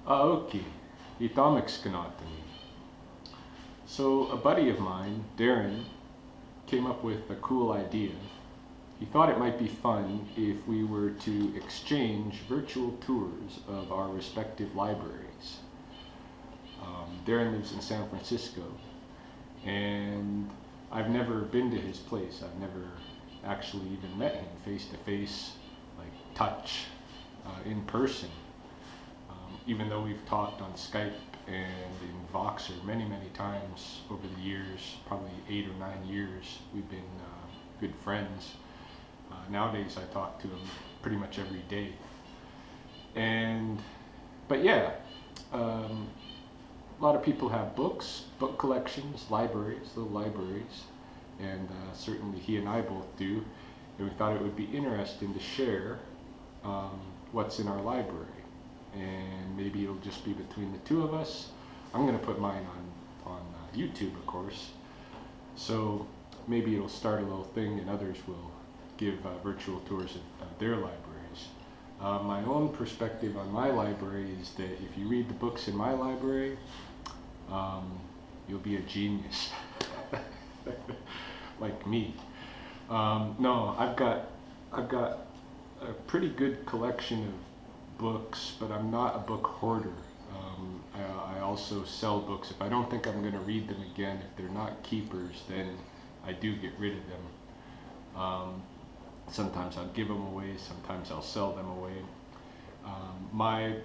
Aoki, Itamikskanaatani. So a buddy of mine, Darren, came up with a cool idea. He thought it might be fun if we were to exchange virtual tours of our respective libraries. Darren lives in San Francisco, and I've never been to his place. I've never actually even met him face to face, like touch, in person. Even though we've talked on Skype and in Voxer many, many times over the years, probably 8 or 9 years, we've been good friends. Nowadays, I talk to him pretty much every day. And, but yeah, a lot of people have books, book collections, libraries, little libraries, and certainly he and I both do. And we thought it would be interesting to share what's in our library. And maybe it'll just be between the two of us. I'm going to put mine on YouTube, of course. So maybe it'll start a little thing, and others will give virtual tours of their libraries. My own perspective on my library is that if you read the books in my library, you'll be a genius, like me. No, I've got a pretty good collection of books, but I'm not a book hoarder. I also sell books. If I don't think I'm going to read them again, if they're not keepers, then I do get rid of them. Sometimes I'll give them away, sometimes I'll sell them away. My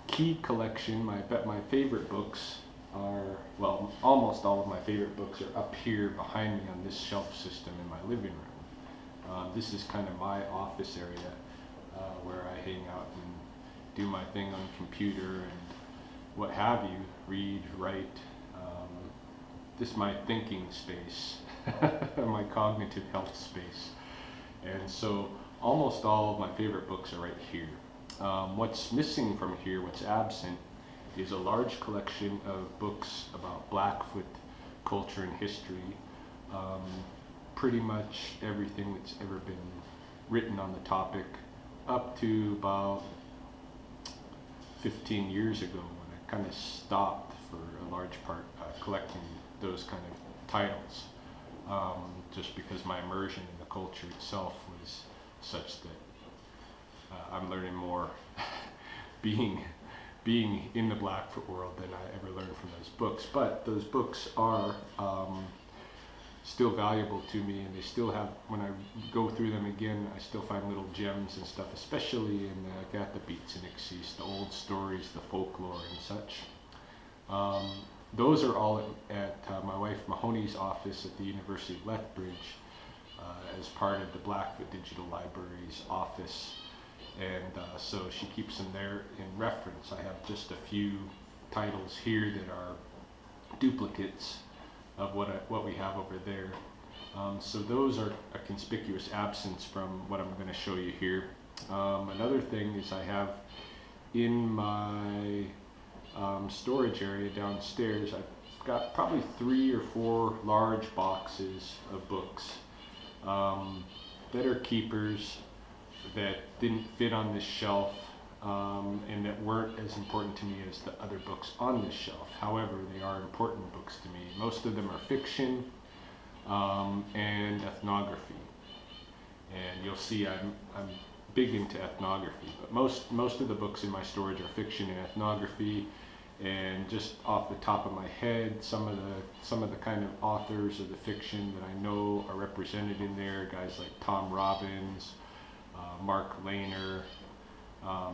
key collection, my favorite books are, well, almost all of my favorite books are up here behind me on this shelf system in my living room. This is kind of my office area where I hang out and do my thing on the computer and what have you, read, write. This is my thinking space, my cognitive health space. And so almost all of my favorite books are right here. What's missing from here, what's absent, is a large collection of books about Blackfoot culture and history. Pretty much everything that's ever been written on the topic, up to about 15 years ago when I kind of stopped for a large part collecting those kind of titles, just because my immersion in the culture itself was such that I'm learning more being in the Blackfoot world than I ever learned from those books. But those books are still valuable to me, and they still have, when I go through them again, I still find little gems and stuff, especially in the Gatabeats and Ixis, the old stories, the folklore and such. Those are all at my wife Mahoney's office at the University of Lethbridge as part of the Blackfoot Digital Library's office. And so she keeps them there in reference. I have just a few titles here that are duplicates of what we have over there. So those are a conspicuous absence from what I'm going to show you here. Another thing is I have in my storage area downstairs, I've got probably 3 or 4 large boxes of books that are keepers, that didn't fit on this shelf, and that weren't as important to me as the other books on this shelf. However, they are important books to me. Most of them are fiction and ethnography. And you'll see I'm big into ethnography, but most of the books in my storage are fiction and ethnography. And just off the top of my head, some of the kind of authors of the fiction that I know are represented in there, guys like Tom Robbins, Mark Lehner,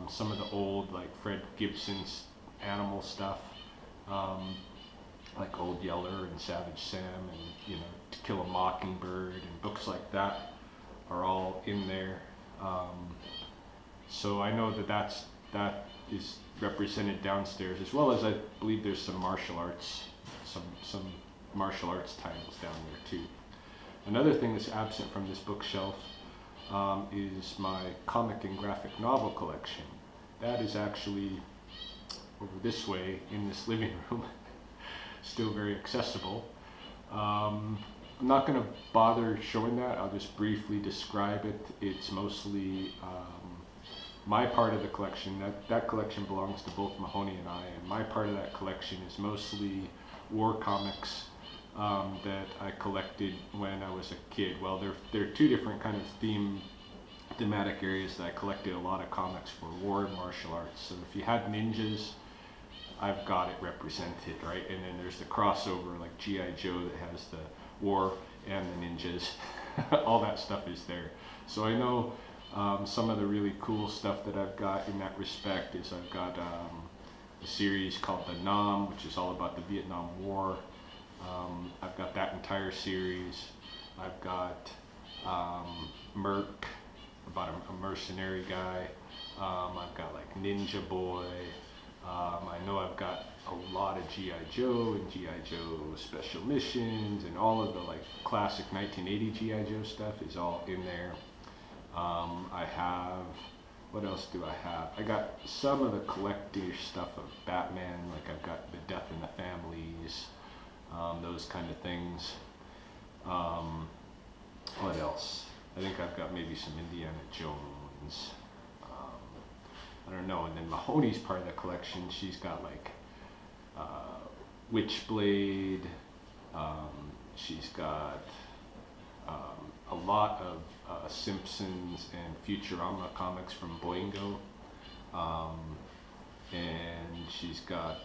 some of the old, like Fred Gibson's animal stuff, like Old Yeller and Savage Sam and, you know, To Kill a Mockingbird and books like that are all in there. So I know that is represented downstairs, as well as I believe there's some martial arts, some martial arts titles down there too. Another thing that's absent from this bookshelf is my comic and graphic novel collection. That is actually over this way in this living room, still very accessible. I'm not going to bother showing that. I'll just briefly describe it. It's mostly My part of the collection, that collection belongs to both Mahoney and I, and my part of that collection is mostly war comics that I collected when I was a kid. Well, they're two different kind of thematic areas that I collected a lot of comics for: war and martial arts. So if you had ninjas, I've got it represented, right? And then there's the crossover, like G.I. Joe, that has the war and the ninjas. All that stuff is there. So I know some of the really cool stuff that I've got in that respect is I've got a series called The Nam, which is all about the Vietnam War. I've got that entire series. I've got Merc, about a mercenary guy. I've got like Ninja Boy. I know I've got a lot of G.I. Joe and G.I. Joe Special Missions, and all of the like classic 1980 G.I. Joe stuff is all in there. I have, what else do I have? I got some of the collector stuff of Batman, like I've got the Death in the Families, those kind of things. What else? I think I've got maybe some Indiana Jones. I don't know. And then Mahoney's part of the collection, she's got like Witchblade. She's got a lot of Simpsons and Futurama comics from Boingo. And she's got,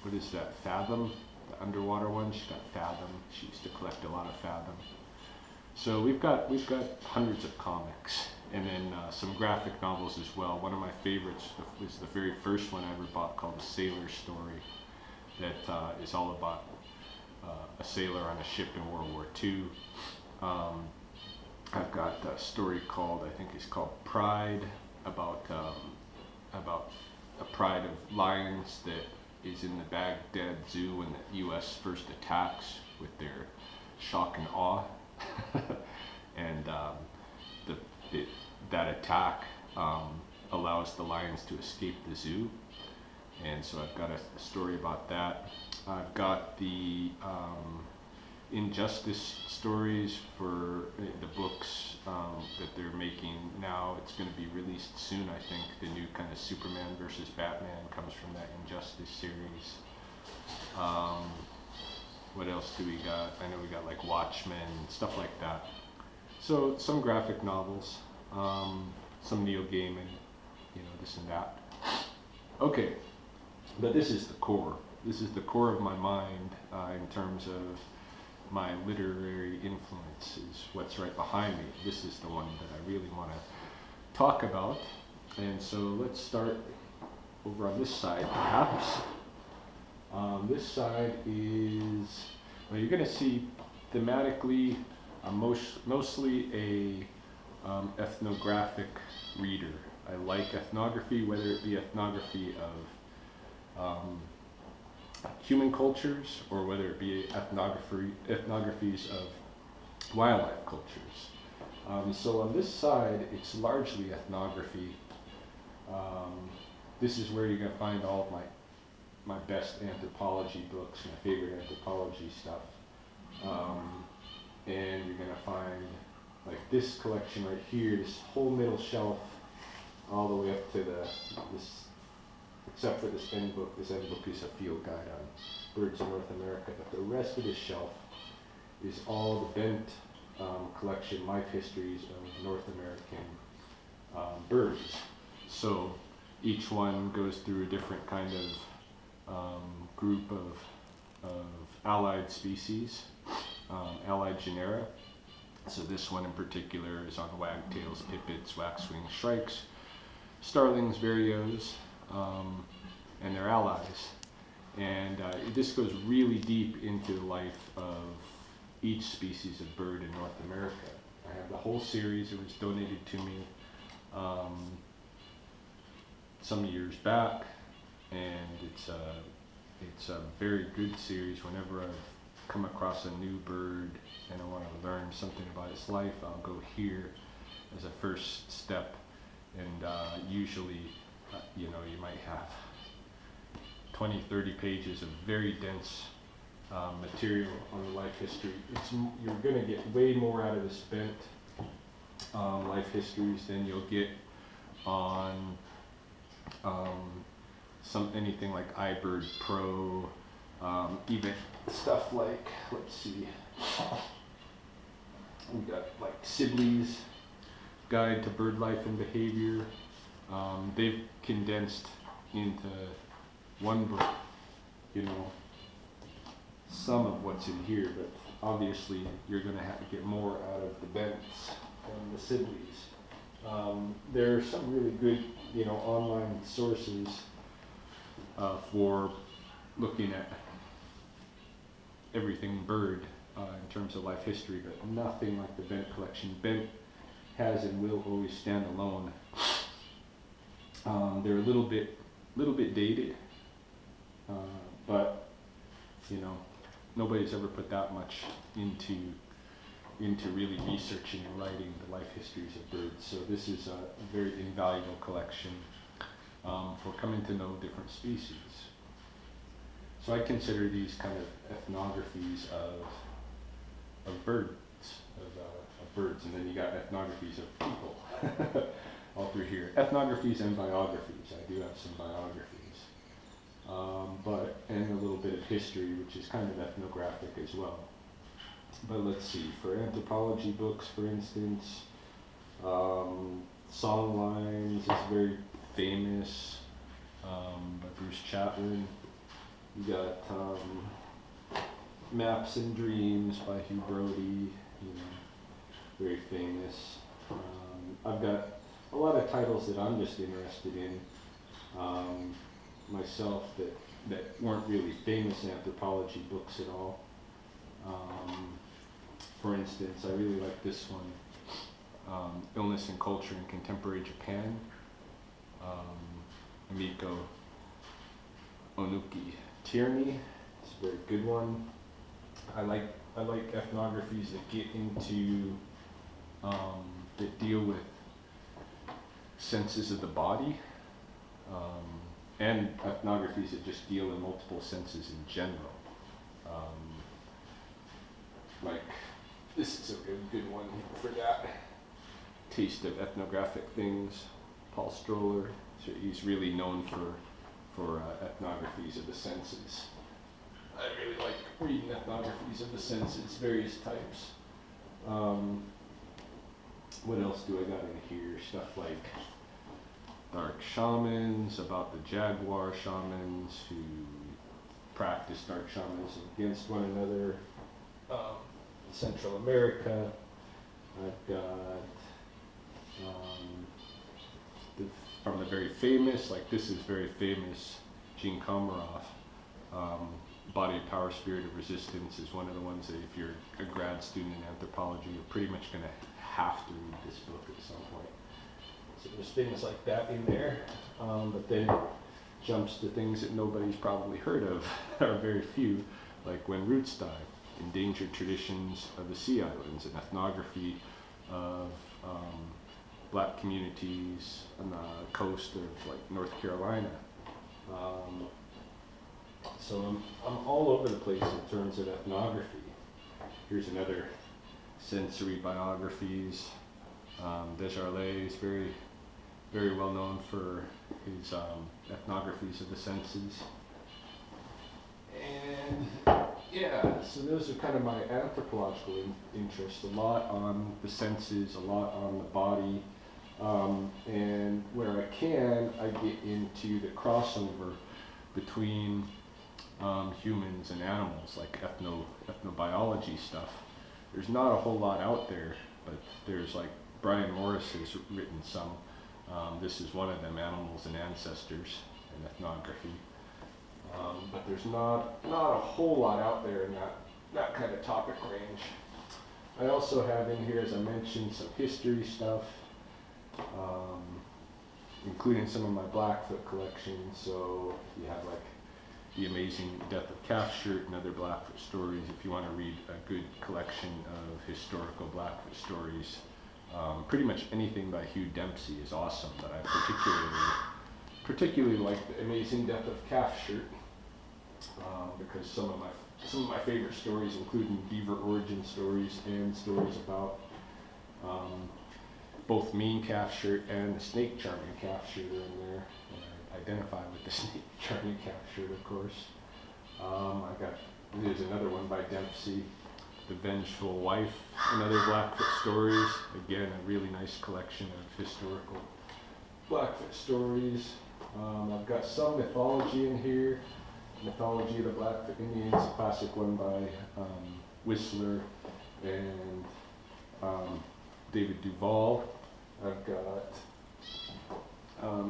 what is that, Fathom? The underwater one. She's got Fathom. She used to collect a lot of Fathom. So we've got hundreds of comics, and then some graphic novels as well. One of my favorites was the very first one I ever bought, called The Sailor Story, that is all about a sailor on a ship in World War II. I've got a story called, I think it's called Pride, about a pride of lions that is in the Baghdad Zoo when the U.S. first attacks with their shock and awe. And that attack allows the lions to escape the zoo, and so I've got a story about that. I've got the Injustice stories for the books that they're making now. It's going to be released soon, I think. The new kind of Superman versus Batman comes from that Injustice series. What else do we got? I know we got like Watchmen, stuff like that. So some graphic novels, some Neil Gaiman, this and that. Okay, but this is the core. This is the core of my mind in terms of my literary influence, is what's right behind me. This is the one that I really want to talk about. And so let's start over on this side, perhaps. This side is, well, you're going to see thematically mostly a ethnographic reader. I like ethnography, whether it be ethnography of human cultures or whether it be ethnographies of wildlife cultures. So on this side, it's largely ethnography. This is where you're going to find all of my best anthropology books, my favorite anthropology stuff. And you're going to find like this collection right here, this whole middle shelf, all the way up to this, except for this end book. This end book is a field guide on birds in North America, but the rest of this shelf is all the bent collection, life histories of North American birds. So each one goes through a different kind of group of allied species, allied genera. So this one in particular is on wagtails, pipits, waxwings, shrikes, starlings, vireos, and their allies. And this goes really deep into the life of each species of bird in North America. I have the whole series. It was donated to me some years back, and it's a very good series. Whenever I've come across a new bird and I want to learn something about its life, I'll go here as a first step. And usually, you might have 20, 30 pages of very dense material on the life history. You're going to get way more out of this bent life histories than you'll get on anything like iBird Pro, even stuff like, let's see, we got like Sibley's Guide to Bird Life and Behavior. They've condensed into one book, you know, some of what's in here, but obviously you're going to have to get more out of the Bents and the Sibleys. There are some really good, you know, online sources for looking at everything bird in terms of life history, but nothing like the Bent collection. Bent has and will always stand alone. They're a little bit dated, but you know, nobody's ever put that much into really researching and writing the life histories of birds. So this is a very invaluable collection for coming to know different species. So I consider these kind of ethnographies of birds, of birds, and then you got ethnographies of people all through here. Ethnographies and biographies. I do have some biographies. And a little bit of history, which is kind of ethnographic as well. But let's see, for anthropology books, for instance, Songlines is very famous, by Bruce Chatwin. You got Maps and Dreams by Hugh Brody, you know, very famous. I've got a lot of titles that I'm just interested in myself that weren't really famous anthropology books at all. For instance, I really like this one, Illness and Culture in Contemporary Japan, Amiko Onuki Tierney. It's a very good one. I like ethnographies that get into, that deal with senses of the body, and ethnographies that just deal in multiple senses in general. Like, this is a really good one for that. Taste of Ethnographic Things, Paul Stroller. So he's really known for ethnographies of the senses. I really like reading ethnographies of the senses, various types. What else do I got in here? Stuff like dark shamans, about the jaguar shamans who practice dark shamanism against one another. Central America. I've got from the very famous, like this is very famous, Gene Komarov. Body of Power, Spirit of Resistance is one of the ones that if you're a grad student in anthropology, you're pretty much going to have to read this book at some point. So there's things like that in there, but then it jumps to things that nobody's probably heard of, or very few, like When Roots Die, Endangered Traditions of the Sea Islands, an ethnography of black communities on the coast of like North Carolina. So I'm all over the place in terms of ethnography. Here's another sensory biographies. Desjardins is very well known for his ethnographies of the senses. And yeah, so those are kind of my anthropological interests, a lot on the senses, a lot on the body, and where I can, I get into the crossover between humans and animals, like ethnobiology stuff. There's not a whole lot out there, but there's like Brian Morris has written some. This is one of them, Animals and Ancestors and Ethnography. But there's not a whole lot out there in that kind of topic range. I also have in here, as I mentioned, some history stuff, including some of my Blackfoot collection. So you have like The Amazing Death of Calf Shirt and Other Blackfoot Stories. If you want to read a good collection of historical Blackfoot stories, pretty much anything by Hugh Dempsey is awesome, but I particularly like The Amazing Death of Calf Shirt, because some of my favorite stories, including beaver origin stories and stories about both mean calf shirt and the snake charming calf shirt are in there. And I identify with the snake charming calf shirt, of course. There's another one by Dempsey, The Vengeful Wife, another Blackfoot stories. Again, a really nice collection of historical Blackfoot stories. I've got some mythology in here. Mythology of the Blackfoot Indians, a classic one by Whistler and David Duvall. I've got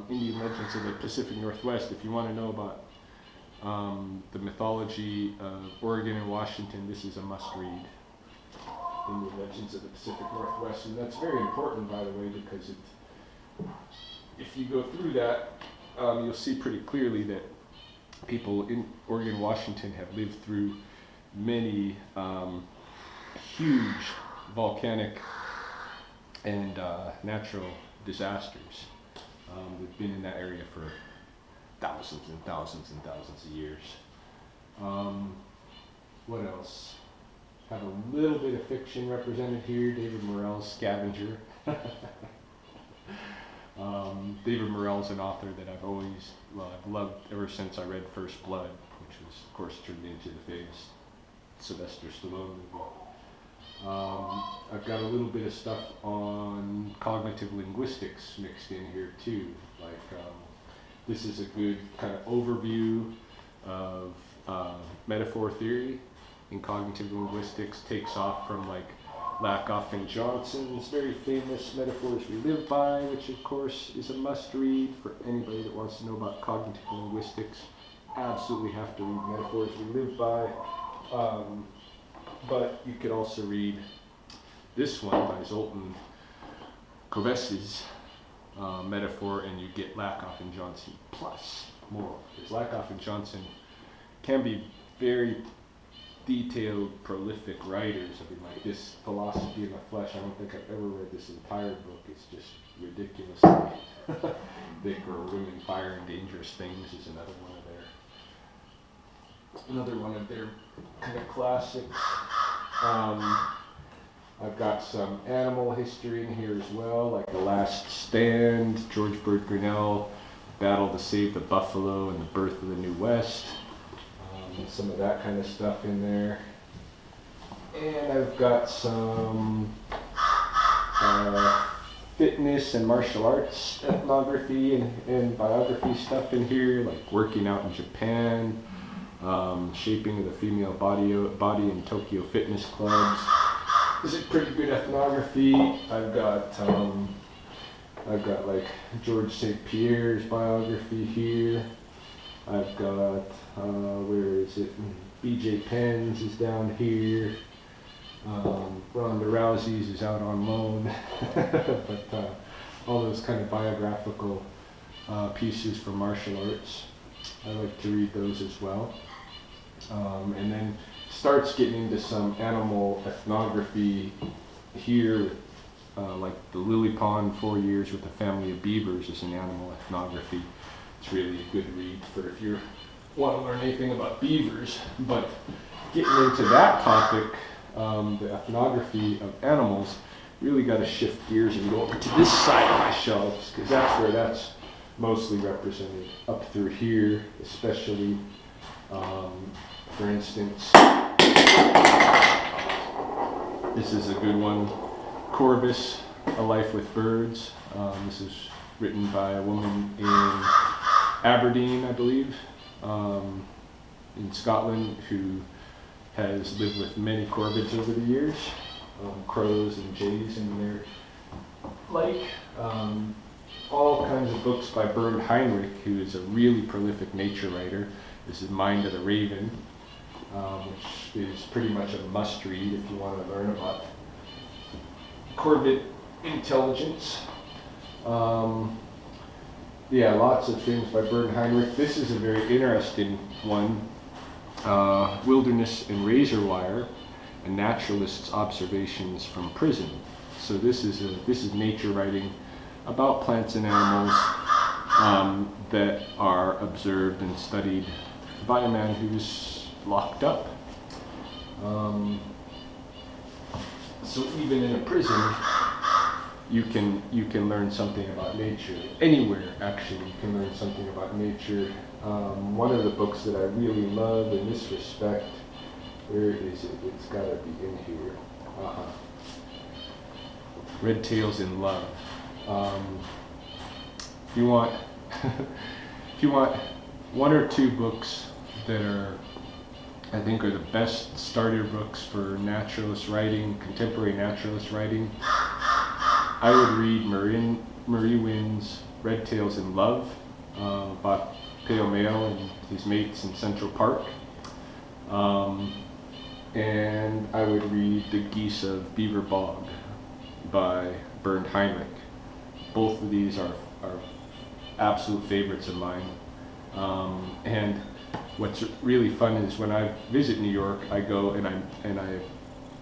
Indian Legends of the Pacific Northwest. If you want to know about the mythology of Oregon and Washington, this is a must-read. Indian Legends of the Pacific Northwest, and that's very important, by the way, because if you go through that, you'll see pretty clearly that people in Oregon and Washington have lived through many huge volcanic and natural disasters. We've been in that area for thousands and thousands and thousands of years. What else? Have a little bit of fiction represented here. David Morrell's Scavenger. David Morrell's an author that I've loved ever since I read First Blood, which was, of course, turned into the famous Sylvester Stallone movie. I've got a little bit of stuff on cognitive linguistics mixed in here too. Like this is a good kind of overview of metaphor theory in cognitive linguistics. Takes off from like Lakoff and Johnson's very famous Metaphors We Live By, which of course is a must-read for anybody that wants to know about cognitive linguistics. Absolutely have to read Metaphors We Live By. But you could also read this one by Zoltan Koves's Metaphor, and you get Lakoff and Johnson plus more. Because Lakoff and Johnson can be very detailed, prolific writers. I mean, like this Philosophy in the Flesh, I don't think I've ever read this entire book. It's just ridiculously thick. Or Women, Fire, and Dangerous Things is another one of their kind of classics. I've got some animal history in here as well, like The Last Stand, George Bird Grinnell, Battle to Save the Buffalo, and the Birth of the New West. Some of that kind of stuff in there. And I've got some fitness and martial arts ethnography and biography stuff in here, like Working Out in Japan, Shaping of the Female Body in Tokyo Fitness Clubs. This is pretty good ethnography. I've got like George St. Pierre's biography here. I've got, where is it? B.J. Penn's is down here. Ronda Rousey's is out on loan. But all those kind of biographical pieces for martial arts, I like to read those as well. And then starts getting into some animal ethnography here, like the Lily Pond 4 Years with a Family of Beavers is an animal ethnography. It's really a good read for if you want to learn anything about beavers. But getting into that topic, the ethnography of animals, really got to shift gears and go over to this side of my shelves, because that's where that's mostly represented. Up through here, especially, for instance, this is a good one, Corvus, A Life with Birds. This is written by a woman in Aberdeen, I believe, in Scotland, who has lived with many corvids over the years, crows and jays and their like. All kinds of books by Bernd Heinrich, who is a really prolific nature writer. This is Mind of the Raven, which is pretty much a must-read if you want to learn about corvid intelligence. Yeah, lots of things by Bernd Heinrich. This is a very interesting one, Wilderness and Razor Wire, a naturalist's observations from prison. So this is nature writing about plants and animals that are observed and studied by a man who's locked up. So even in a prison, you can learn something about nature. Anywhere, actually, you can learn something about nature. One of the books that I really love in this respect, where is it? It's got to be in here. Red Tails in Love. If you want, if you want one or two books that are, I think, are the best starter books for naturalist writing, contemporary naturalist writing, I would read Marie Wynn's Red Tails in Love, about pale male and his mates in Central Park. And I would read The Geese of Beaver Bog by Bernd Heinrich. Both of these are absolute favorites of mine. And what's really fun is when I visit New York, I go and I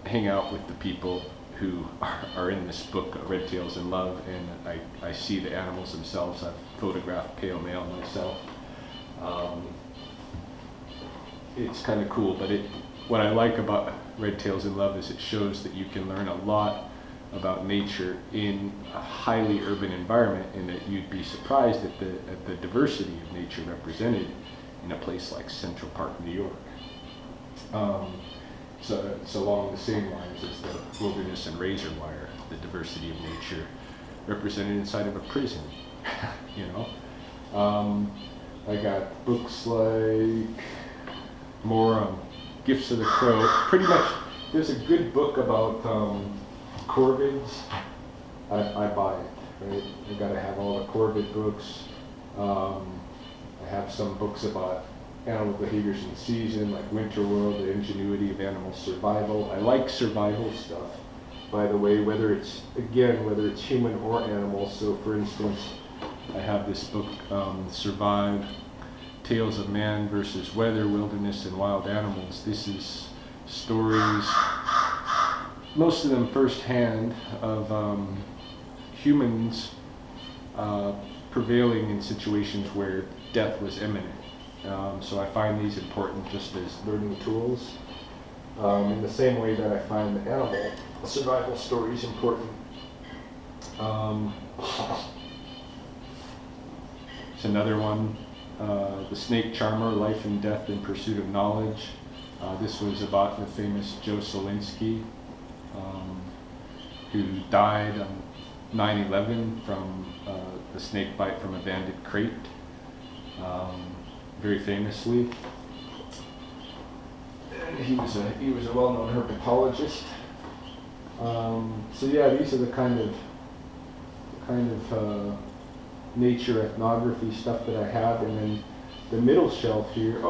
hang out with the people who are in this book, Red Tails in Love, and I see the animals themselves. I've photographed pale male myself. It's kind of cool, but what I like about Red Tails in Love is it shows that you can learn a lot about nature in a highly urban environment, and that you'd be surprised at the diversity of nature represented in a place like Central Park, New York. So it's along the same lines as the wilderness and razor wire, the diversity of nature represented inside of a prison. You know, I got books like more Gifts of the Crow. Pretty much, there's a good book about corvids. I buy it, right? I gotta have all the corvid books. I have some books about animal behaviors in season, like Winter World, The Ingenuity of Animal Survival. I like survival stuff, by the way, whether it's human or animal. So for instance, I have this book, Survive, Tales of Man versus Weather, Wilderness, and Wild Animals. This is stories, most of them firsthand, of humans prevailing in situations where death was imminent. So I find these important just as learning tools, in the same way that I find the animal survival stories important. It's another one, The Snake Charmer, Life and Death in Pursuit of Knowledge. This was about the famous Joe Solinsky, who died on 9/11 from the snake bite from a banded crate, very famously. And he was a well-known herpetologist. So yeah, these are the kind of nature ethnography stuff that I have. And then the middle shelf here,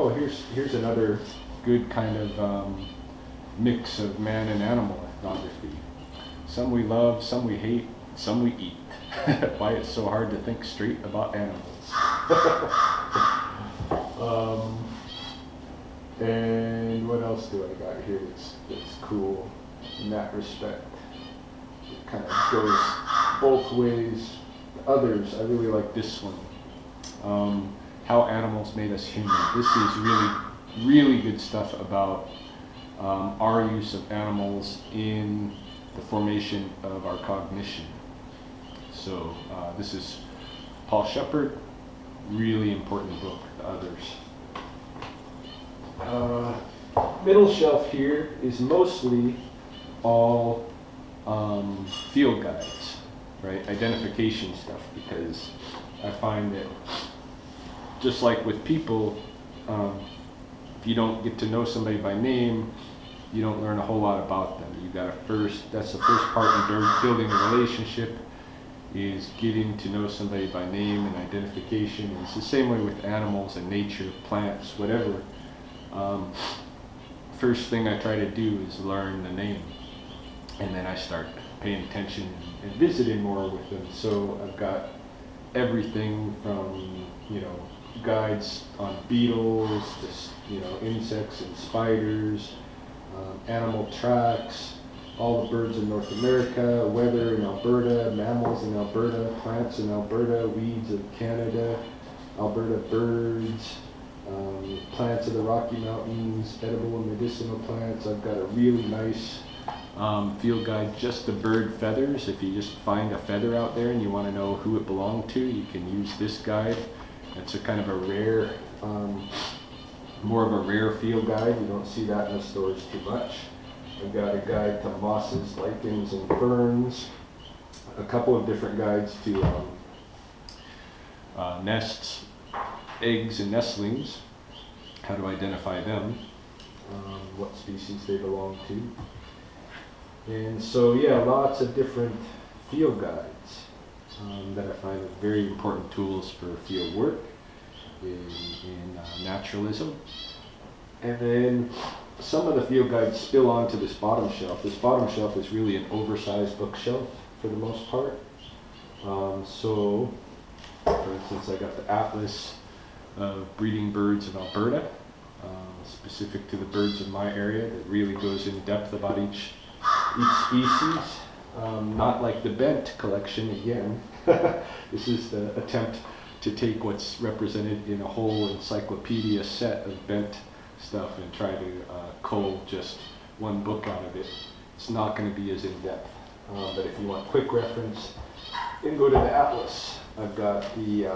here's another good kind of mix of man and animal ethnography. Some we love, some we hate, some we eat. Why it's so hard to think straight about animals. And what else do I got here that's cool in that respect? It kind of goes both ways. Others, I really like this one. How Animals Made Us Human. This is really, really good stuff about our use of animals in the formation of our cognition. So this is Paul Shepard, really important book to others. Middle shelf here is mostly all field guides, right? Identification stuff, because I find that just like with people, if you don't get to know somebody by name, you don't learn a whole lot about them. You gotta that's the first part in building a relationship, is getting to know somebody by name and identification. And it's the same way with animals and nature, plants, whatever. First thing I try to do is learn the name, and then I start paying attention and visiting more with them. So I've got everything from, guides on beetles to, insects and spiders, animal tracks, all the birds in North America, weather in Alberta, mammals in Alberta, plants in Alberta, weeds of Canada, Alberta birds, plants of the Rocky Mountains, edible and medicinal plants. I've got a really nice field guide, just the bird feathers. If you just find a feather out there and you want to know who it belonged to, you can use this guide. It's a kind of a rare, more of a rare field guide. You don't see that in the stores too much. I've got a guide to mosses, lichens, and ferns. A couple of different guides to nests, eggs, and nestlings. How to identify them, what species they belong to. And so, yeah, lots of different field guides that I find are very important tools for field work in naturalism. And then some of the field guides spill onto this bottom shelf. This bottom shelf is really an oversized bookshelf for the most part. So, for instance, I got the Atlas of Breeding Birds of Alberta, specific to the birds in my area. It really goes in depth about each species. Not like the Bent collection again. This is the attempt to take what's represented in a whole encyclopedia set of Bent stuff and try to cull just one book out of it. It's not going to be as in-depth. But if you want quick reference, you can go to the Atlas. I've got the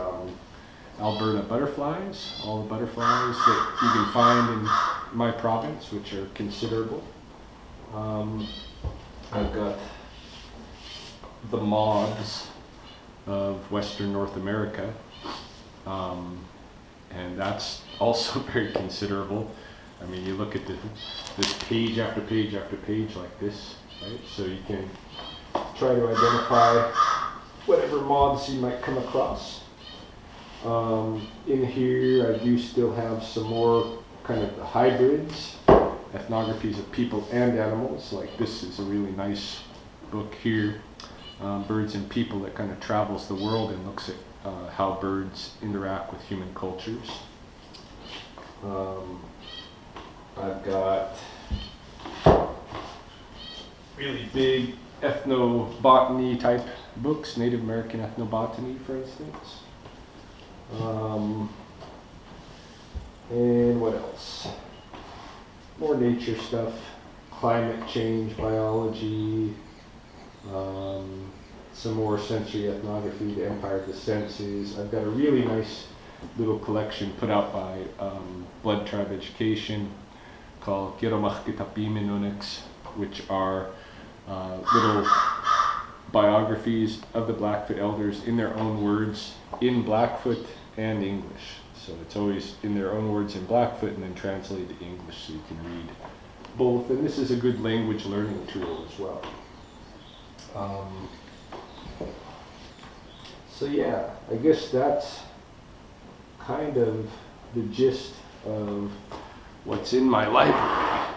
Alberta butterflies, all the butterflies that you can find in my province, which are considerable. I've got the moths of Western North America, and that's also very considerable. I mean, you look at this page after page after page like this, right? So you can try to identify whatever moths you might come across. In here, I do still have some more kind of hybrids, ethnographies of people and animals. Like this is a really nice book here, Birds and People, that kind of travels the world and looks at how birds interact with human cultures. I've got really big ethnobotany type books, Native American ethnobotany, for instance. And what else? More nature stuff, climate change, biology, some more sensory ethnography, the Empire of the Senses. I've got a really nice little collection put out by Blood Tribe Education called Giromach Kitapiminunix, which are little biographies of the Blackfoot elders in their own words in Blackfoot and English. So it's always in their own words in Blackfoot and then translated to English so you can read both. And this is a good language learning tool as well. So yeah, I guess that's kind of the gist of what's in my library.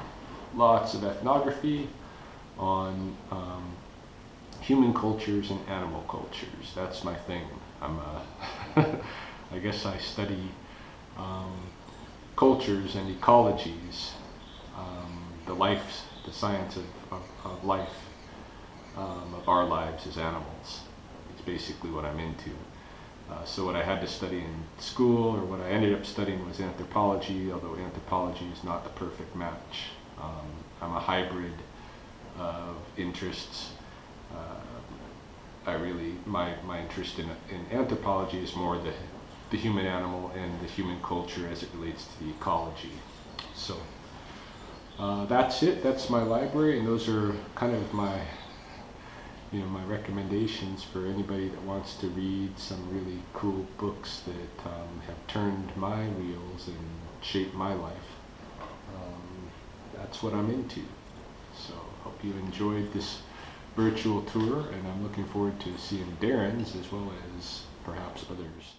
Lots of ethnography on human cultures and animal cultures. That's my thing. I guess I study cultures and ecologies, the science of life, of our lives as animals. It's basically what I'm into. So what I had to study in school, or what I ended up studying, was anthropology, although anthropology is not the perfect match. I'm a hybrid of interests. My interest in anthropology is more the human animal and the human culture as it relates to the ecology. So that's it. That's my library, and those are kind of my recommendations for anybody that wants to read some really cool books that have turned my wheels and shaped my life. That's what I'm into. So hope you enjoyed this virtual tour, and I'm looking forward to seeing Darren's as well as perhaps others.